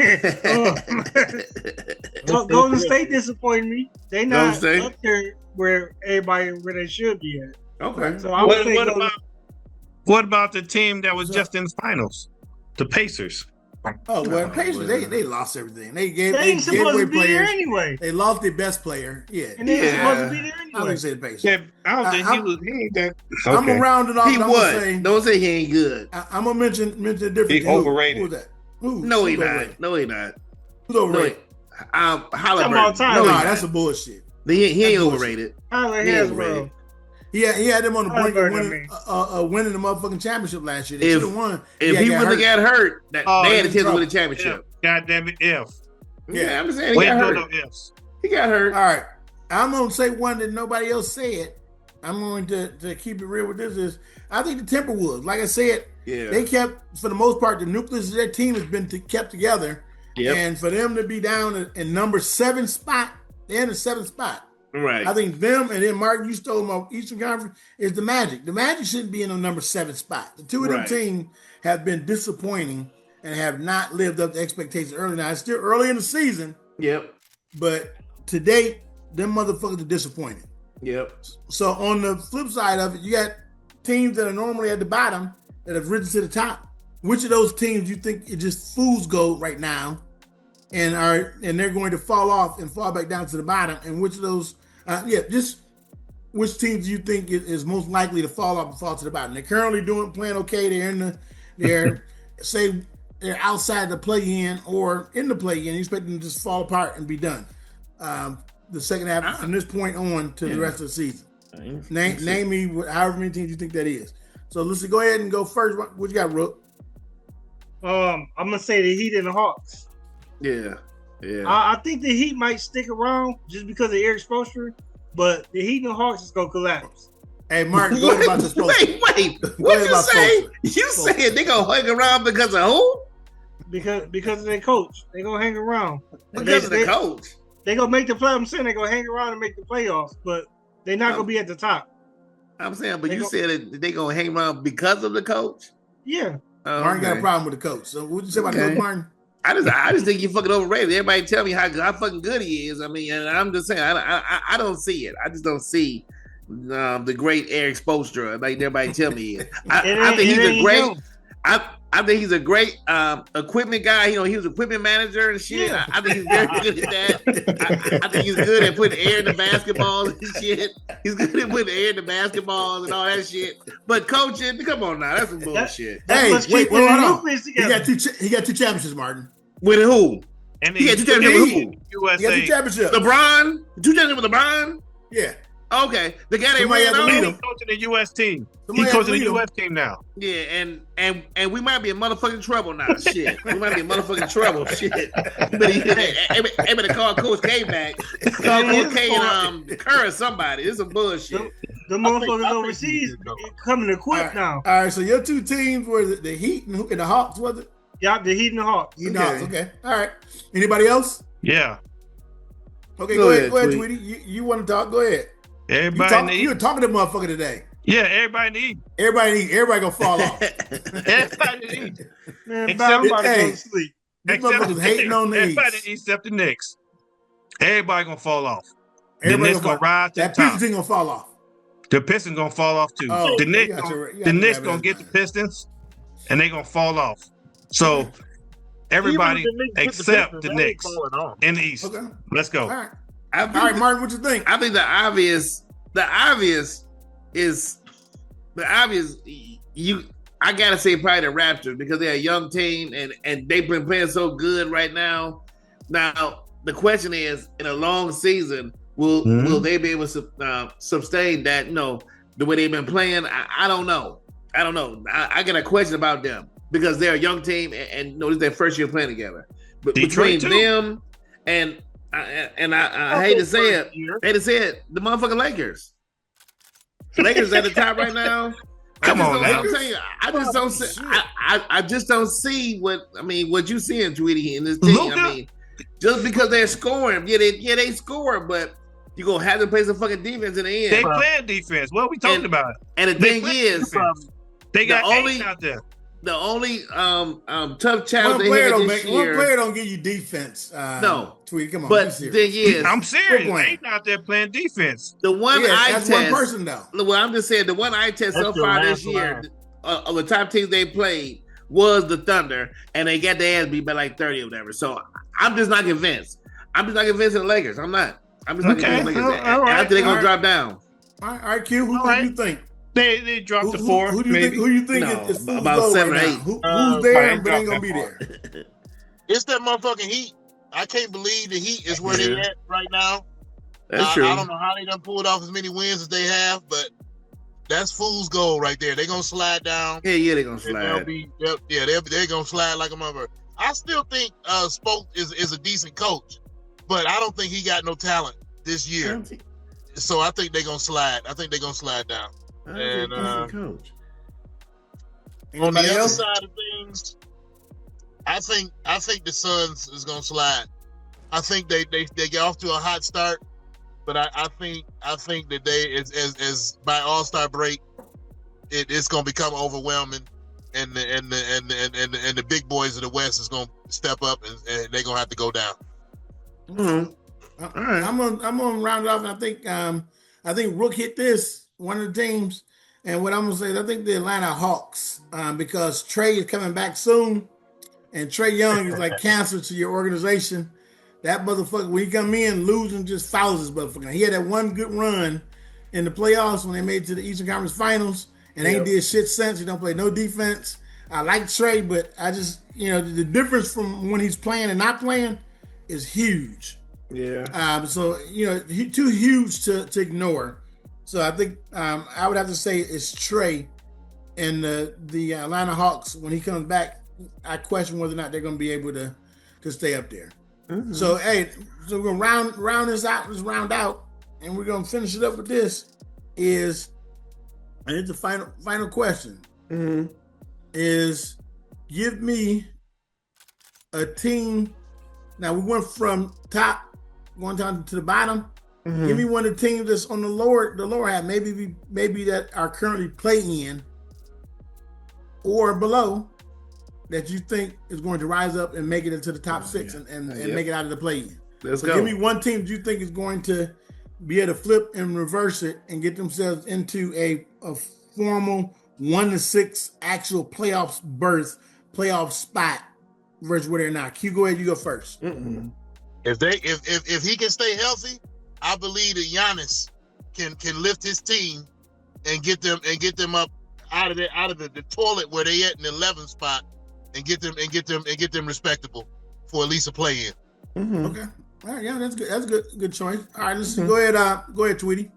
Golden State disappointed me. They not up there where they should be at. Okay. So what about the team that was just in the finals? The Pacers. Oh well, Pacers they lost everything. They ain't supposed to be there anyway. They lost their best player. Yeah, and they ain't supposed to be there anyway. I would say the Pacers. Yeah, I don't think he ain't that. Okay. I'm gonna round it off. He was. Don't say he ain't good. I'm gonna mention a different. He overrated. Who was that? No, he not. No, he not. Who's overrated? Halliburton. No, that's a bullshit. He ain't overrated. Overrated. He had them on the brink of winning the motherfucking championship last year. They should have won. If he wouldn't have got hurt, they had a chance to win the championship. God damn it, if. Yeah, I'm saying he got hurt. He got hurt. All right. I'm going to say one that nobody else said. I'm going to keep it real with this. Is I think the Timberwolves, like I said, they kept, for the most part, the nucleus of their team has been kept together. Yep. And for them to be down in number 7 spot, they're in the 7th spot. Right. I think them, and then Mark, you stole my Eastern Conference, is the Magic. The Magic shouldn't be in the number 7 spot. The two of them teams have been disappointing and have not lived up to expectations early. Now, it's still early in the season. Yep. But to date, them motherfuckers are disappointing. Yep. So on the flip side of it, you got teams that are normally at the bottom that have risen to the top. Which of those teams you think is just fool's gold right now, and they're going to fall off and fall back down to the bottom? And which of those, just which teams do you think is most likely to fall off and fall to the bottom? They're currently playing okay. They're outside the play-in or in the play-in. You expect them to just fall apart and be done. The second half from this point on to the rest of the season. Name me however many teams you think that is. So let's go ahead and go first. What you got, Rook? I'm gonna say the Heat and the Hawks. Yeah. I think the Heat might stick around just because of Eric Spoelstra, but the Heat and the Hawks is gonna collapse. Hey, Martin, go ahead about the Spoelstra. Wait. What you say? You saying they gonna hang around because of who? Because of their coach. They gonna hang around. Because of the coach. They gonna make the play. I'm saying they gonna hang around and make the playoffs, but they're not gonna be at the top. I'm saying, but you said that they gonna hang around because of the coach. Yeah. Martin got a problem with the coach. So what you say about Coach Martin? I just think you fucking overrated. Everybody tell me how fucking good he is. I mean, and I'm just saying, I don't see it. I just don't see the great Eric Spoelstra like everybody tell me he is. I think he's a great. I think he's a great equipment guy. You know, he was equipment manager and shit. Yeah. I think he's very good at that. I think he's good at putting air in the basketballs and shit. He's good at putting air in the basketballs and all that shit. But coaching, come on now, that's some bullshit. Hey, wait, hold on. He got two championships, Martin. With who? And he got two championships with who? USA. He got two championships. LeBron? Two championships with LeBron? Yeah. Okay, the guy that ran on. He's coaching the U.S. team. He's coaching the U.S. team now. Yeah, and we might be in motherfucking trouble now. Shit, we might be in motherfucking trouble. Shit, but better call Coach K back. Call Coach K and Kerr or somebody. This is some bullshit. The motherfuckers overseas coming to quit now. All right, so your two teams were the Heat and the Hawks, was it? Yeah, the Heat and the Hawks. Okay. All right. Anybody else? Yeah. Okay, go ahead, Tweedy. You want to talk? Go ahead. You were talking to the motherfucker today. Yeah, everybody in the East. Everybody gonna fall off. Everybody in the East. Man, everybody go to sleep. Motherfuckers hating on the East. Everybody in the East except the Knicks. Everybody gonna fall off. The Knicks gonna rise to the top. That Pistons gonna fall off. The Pistons gonna fall off too. Oh, the Knicks gonna get the Pistons, and they gonna fall off. So everybody except the Knicks in the East. Okay. Let's go. All right, Martin, what you think? I think the obvious is I gotta say probably the Raptors because they're a young team and they've been playing so good right now. Now the question is, in a long season, will they be able to sustain that? The way they've been playing. I don't know. I got a question about them because they're a young team and this is their first year playing together. But between them and I hate to say it, the motherfucking Lakers. The Lakers at the top right now. Come on, now. I'm telling you, I just don't see. I just don't see what you see in Tweedy in this team. I mean, just because they're scoring, they score, but you gonna have to play some fucking defense in the end. They playing defense. What are we talking about? And the thing is, they got only out there. The only tough challenge one player don't give you defense. No, Tweedy, come on. But the thing is, I'm serious. They ain't out there playing defense. The one that's one person though. Well, I'm just saying the one I test so far this year of the top teams they played was the Thunder, and they got their ass beat by like 30 or whatever. So I'm just not convinced. I'm just not convinced of the Lakers. I'm just not convinced of the Lakers. I think they're gonna drop down. All right, Q. Who do you think? They dropped to 4. Who do you think is about 7 or 8? Who's there but ain't gonna be there? It's that motherfucking Heat. I can't believe the Heat is where they're at right now. That's true. I don't know how they done pulled off as many wins as they have, but that's fool's gold right there. They're gonna slide down. Yeah, they're gonna slide. They're gonna slide like a mother. I still think Spoke is a decent coach, but I don't think he got no talent this year. So I think they're gonna slide. I think they're gonna slide down. And coach. On the other side of things, I think the Suns is gonna slide. I think they get off to a hot start, But I think that they as by All-Star break, it's gonna become overwhelming, and the big boys of the West is gonna step up, and they're gonna have to go down. Mm-hmm. All right. I'm gonna round it off, and I think Rook hit this one of the teams, and what I'm gonna say is I think the Atlanta Hawks, because Trey is coming back soon, and Trey Young is like cancer to your organization. That motherfucker, when he come in losing, just fouls his motherfucker. He had that one good run in the playoffs when they made it to the Eastern Conference Finals, and ain't did shit since. He don't play no defense. I like Trey, but I just, the difference from when he's playing and not playing is huge. Yeah. So, too huge to ignore. So I think I would have to say it's Trey, and the Atlanta Hawks, when he comes back, I question whether or not they're going to be able to stay up there. Mm-hmm. So, hey, we're going to round this out, let's round out, and we're going to finish it up with this and it's the final question, is give me a team. Now, we went from top, going down to the bottom. Mm-hmm. Give me one of the teams that's on the lower half, maybe that are currently playing or below, that you think is going to rise up and make it into the top six and make it out of the play-in. Let's go. Give me one team that you think is going to be able to flip and reverse it and get themselves into a formal 1-6 actual playoff spot versus where they're not. Q, go ahead, you go first. Mm-mm. If he can stay healthy, I believe that Giannis can lift his team and get them up out of the toilet where they at in the 11th spot and get them respectable for at least a play-in. Mm-hmm. Okay. All right, yeah, that's good. That's a good choice. All right, let's go ahead, Tweedy.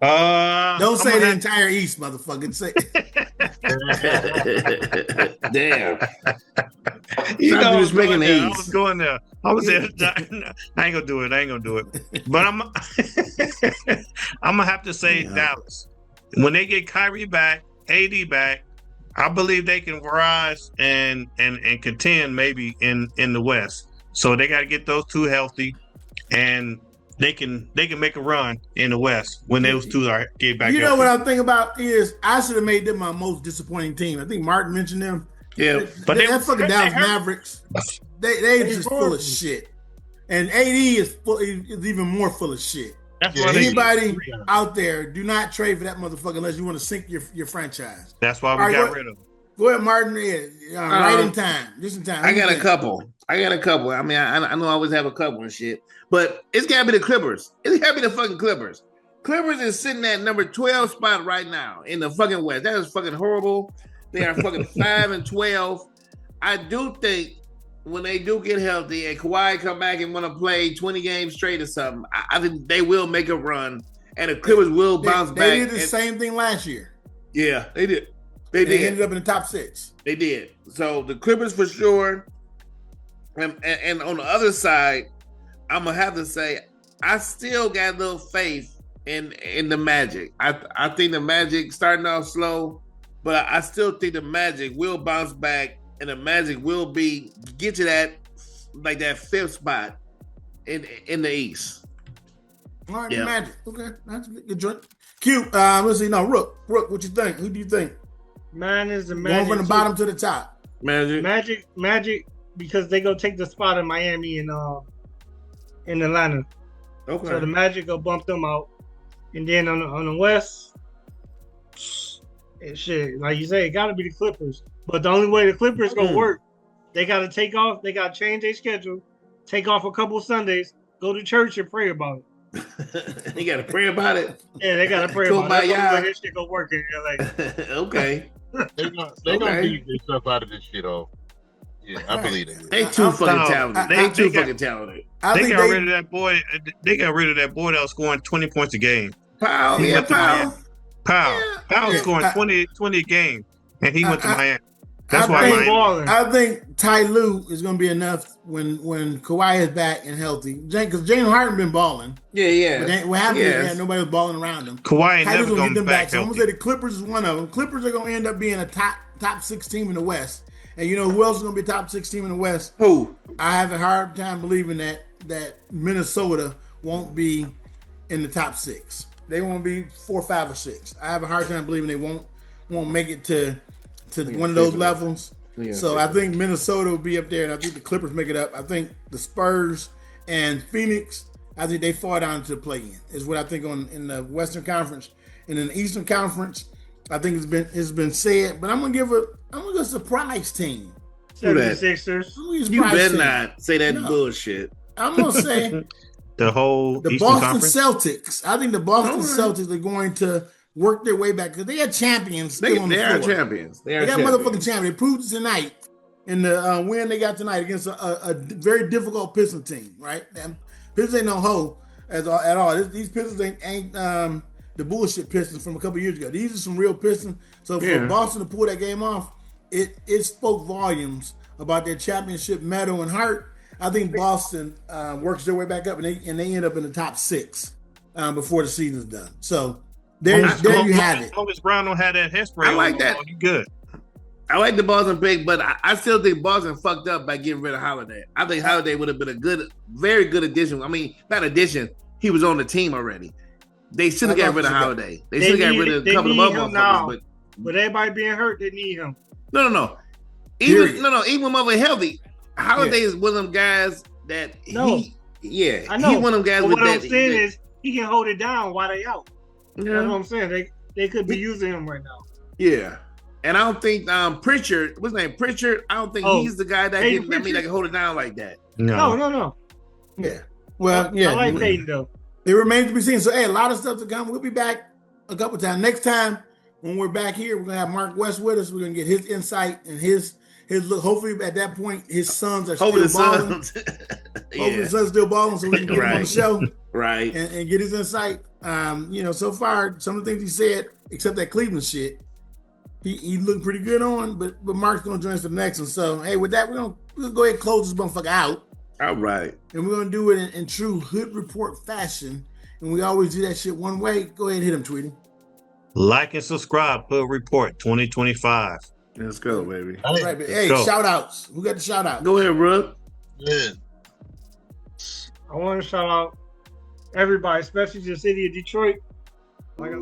Don't say the entire East, motherfucker. Say damn. I was making the East. I was going there. I was there. I ain't gonna do it. But I'm gonna have to say Dallas. When they get Kyrie back, AD back, I believe they can rise and contend maybe in the West. So they got to get those two healthy, and they can make a run in the West when those two are get back. You know what I think about is I should have made them my most disappointing team. I think Martin mentioned them. Yeah, but that fucking Dallas Mavericks, they just full of shit, and AD is even more full of shit. Anybody out there, do not trade for that motherfucker unless you want to sink your franchise. That's why we got rid of him. Go ahead, Martin. Right in time, just in time. I got a couple. I mean, I know I always have a couple and shit, but it's gotta be the Clippers. It's gotta be the fucking Clippers. Clippers is sitting at number 12 spot right now in the fucking West. That is fucking horrible. They are fucking 5-12. I do think when they do get healthy and Kawhi come back and want to play 20 games straight or something, I think they will make a run and the Clippers will bounce back. They did the same thing last year. Yeah, they did. They ended up in the top 6. They did. So the Clippers for sure. And on the other side, I'm gonna have to say I still got a little faith in the Magic. I think the Magic starting off slow, but I still think the Magic will bounce back, and the Magic will get to that 5th spot in the East. All right, the Magic. Okay, that's a good joint. Q. Let's see. No, Rook. What you think? Who do you think? Mine is the Magic. Going from the bottom to the top. Magic, because they go take the spot in Miami and in Atlanta. Okay. So the Magic will bump them out, and then on the West, shit, like you say, it got to be the Clippers. But the only way the Clippers gonna work, they got to take off. They got to change their schedule, take off a couple of Sundays, go to church and pray about it. You got to pray about it. Yeah, they got to pray about it. That's the only way this shit gonna work in LA. Okay. They're gonna beat themselves out of this shit off. Yeah, I believe that. They too fucking talented. They too fucking talented. They got rid of that boy. They got rid of that boy that was scoring 20 points a game. Powell. Powell scoring 20 a game, and he went to Miami. That's why I think Ty Lue is going to be enough when Kawhi is back and healthy. Because Jalen Harden been balling. Yeah. But what happened is nobody was balling around him. Kawhi ain't never going to get back. So I'm going to say the Clippers is one of them. Clippers are going to end up being a top 6 team in the West. And you know who else is going to be a top 6 team in the West? Who? I have a hard time believing that Minnesota won't be in the top 6. They won't be 4, 5, or 6. I have a hard time believing they won't make it to one of those levels. So I think Minnesota will be up there, and I think the Clippers make it up. I think the Spurs and Phoenix, I think they fall down to the play-in. Is what I think in the Western Conference. And in the Eastern Conference, I think it's been said, but I'm gonna give a surprise team. 76ers. You better not say that bullshit. I'm gonna say the Boston Conference? Celtics. I think the Boston Celtics are going to work their way back because they are champions. They are champions. They got motherfucking champions. They proved tonight in the win they got tonight against a very difficult Pistons team. Right? Pistons ain't no hoe at all. These Pistons ain't the bullshit Pistons from a couple years ago. These are some real Pistons. So for Boston to pull that game off, it spoke volumes about their championship medal and heart. I think Boston works their way back up, and they end up in the top 6 before the season's done. So there you have it. As long as Brown don't have that hairspray, I like that. You good. I like the Boston pick, but I still think Boston fucked up by getting rid of Holiday. I think Holiday would have been a very good addition. I mean, not addition. He was on the team already. They should have got rid of Holiday. They should have got rid of a couple of other motherfuckers. But everybody being hurt, they need him. No. Even when healthy, Holiday is one of them guys that I know. He's one of them guys. But what I'm saying is he can hold it down while they out. That's what I'm saying. They could be using him right now. Yeah. And I don't think Pritchard, what's his name? Pritchard, I don't think he's the guy that can hold it down like that. No. Yeah. Well, yeah. I like Peyton though. It remains to be seen. So, a lot of stuff to come. We'll be back a couple times. Next time when we're back here, we're gonna have Mark West with us. We're gonna get his insight and his look. Hopefully, at that point, his sons are still balling. Hopefully, his son's still balling, so we can get him on the show, right? And get his insight. So far, some of the things he said, except that Cleveland shit, he looked pretty good on. But Mark's gonna join us for the next one. So, hey, with that, we're gonna go ahead and close this motherfucker out. All right. And we're going to do it in true Hood Report fashion. And we always do that shit one way. Go ahead and hit him, Tweedy. Like and subscribe, Hood Report 2025. Let's go, baby. All right, but hey, shout outs. Who got the shout out? Go ahead, Rook. Yeah. I want to shout out everybody, especially the city of Detroit. Like